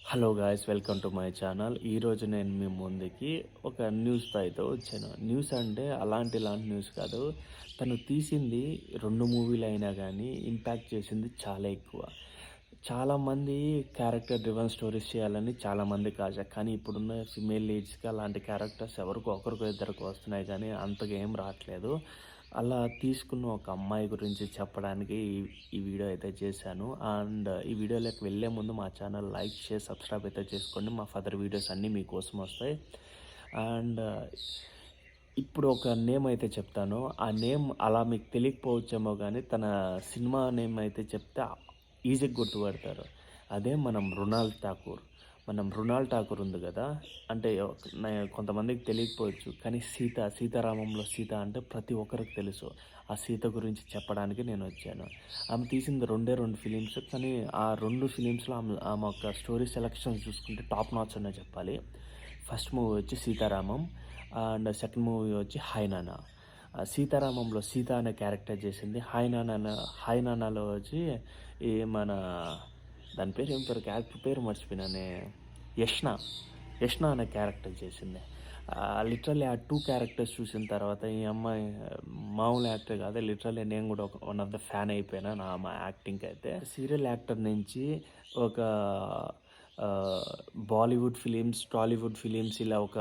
Hello guys, welcome to my channel. ఈరోజు నేను మీ ముందుకి ఒక న్యూస్తో అయితే వచ్చాను. న్యూస్ అంటే ఇలాంటి న్యూస్ కాదు. తను తీసింది 2 మూవీలు అయినా కానీ ఇంపాక్ట్ చేసింది చాలా ఎక్కువ. చాలామంది క్యారెక్టర్ డ్రివెన్ స్టోరీస్ చేయాలని చాలామందికి ఆశ. కానీ ఇప్పుడున్న ఫిమేల్ లీడ్స్‌కి అలాంటి క్యారెక్టర్స్ ఎవరికో ఒకరికో ఇద్దరికో వస్తున్నాయి కానీ అంతగా ఏం రావట్లేదు. అలా తీసుకున్న ఒక అమ్మాయి గురించి చెప్పడానికి ఈ వీడియో అయితే చేశాను. అండ్ ఈ వీడియోలోకి వెళ్ళే ముందు మా ఛానల్ లైక్, షేర్, సబ్స్క్రైబ్ అయితే చేసుకోండి. మా ఫర్దర్ వీడియోస్ అన్నీ మీకోసం వస్తాయి. అండ్ ఇప్పుడు ఒక నేమ్ అయితే చెప్తాను. ఆ నేమ్ అలా మీకు తెలియకపోవచ్చేమో కానీ తన సినిమా నేమ్ అయితే చెప్తే ఈజీగా గుర్తుపడతారు. అదే మనం మృణాల్ ఠాకూర్. మృణాల్ ఠాకూర్ ఉంది కదా! అంటే కొంతమందికి తెలియకపోవచ్చు. కానీ సీతారామంలో సీత అంటే ప్రతి ఒక్కరికి తెలుసు. ఆ సీత గురించి చెప్పడానికి నేనొచ్చాను. ఆమె తీసింది 2 ఫిలిమ్స్. కానీ ఆ 2 ఫిలిమ్స్‌లో ఆమె యొక్క స్టోరీ సెలక్షన్స్ చూసుకుంటే టాప్ నాచ్ అనే చెప్పాలి. ఫస్ట్ మూవీ వచ్చి 'సీతారామం' అండ్ సెకండ్ మూవీ వచ్చి 'హాయ్ నాన్న'. సీతారామంలో సీత అనే క్యారెక్టర్ చేసింది. హాయ్ నాన్నలో వచ్చి ఈ మన దాని పేరు ఏం పేరు, క్యారెక్టర్ పేరు మర్చిపోయినానే. యష్న. యష్న అనే క్యారెక్టర్ చేసింది. లిటరల్లీ ఆ 2 క్యారెక్టర్స్ చూసిన తర్వాత ఈ అమ్మాయి మామూలు యాక్టర్ కాదు. లిటరల్లీ నేను కూడా వన్ ఆఫ్ ద ఫ్యాన్ అయిపోయినా మా యాక్టింగ్‌కి అయితే. సీరియల్ యాక్టర్ నుంచి ఒక బాలీవుడ్ ఫిలిమ్స్, టాలీవుడ్ ఫిలిమ్స్ ఇలా ఒక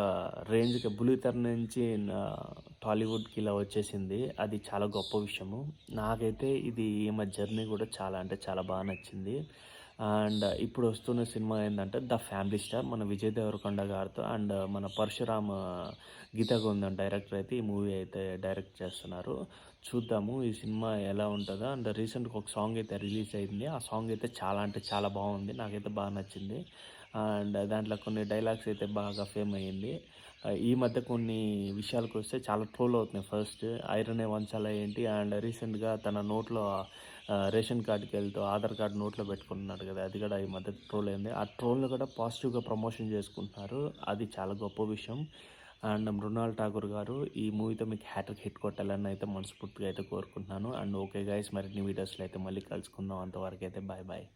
రేంజ్‌కి బుల్లితెర నుంచి టాలీవుడ్‌కి ఇలా వచ్చేసింది. అది చాలా గొప్ప విషయము. నాకైతే ఈమె జర్నీ కూడా చాలా అంటే చాలా బాగా నచ్చింది. అండ్ ఇప్పుడు వస్తున్న సినిమా ఏందంటే 'ద ఫ్యామిలీ స్టార్' మన విజయ్ దేవరకొండ గారితో అండ్ మన పరశురామ్ గీతా గోవిందం డైరెక్టర్ అయితే ఈ మూవీ అయితే డైరెక్ట్ చేస్తున్నారు. చూద్దాము ఈ సినిమా ఎలా ఉంటదో. అండ్ రీసెంట్‌గా ఒక సాంగ్ అయితే రిలీజ్ అయింది. ఆ సాంగ్ అయితే చాలా అంటే చాలా బాగుంది. నాకైతే బాగా నచ్చింది. అండ్ దాంట్లో కొన్ని డైలాగ్స్ అయితే బాగా ఫేమ్ అయ్యింది. ఈ మధ్య కొన్ని విషయాలకొస్తే చాలా ట్రోల్ అవుతున్నాయి. ఫస్ట్ ఐరనే వంచాలా ఏంటి, అండ్ రీసెంట్‌గా తన నోట్లో రేషన్ కార్డ్‌కెళ్తూ ఆధార్ కార్డ్ నోట్లో పెట్టుకుంటున్నాడు కదా! అది కూడా ఈ మధ్య ట్రోల్ అయింది. ఆ ట్రోల్‌ని కూడా పాజిటివ్‌గా ప్రమోషన్ చేసుకుంటున్నారు. అది చాలా గొప్ప విషయం. అండ్ మృణాల్ ఠాకూర్ గారు ఈ మూవీతో మీకు హ్యాట్రిక్ హిట్ కొట్టాలని అయితే మనస్ఫూర్తిగా అయితే కోరుకుంటున్నాను. అండ్ ఓకే గైస్, మరిన్ని వీడియోస్‌లో అయితే మళ్ళీ కలుసుకుందాం. అంతవరకైతే బాయ్ బాయ్.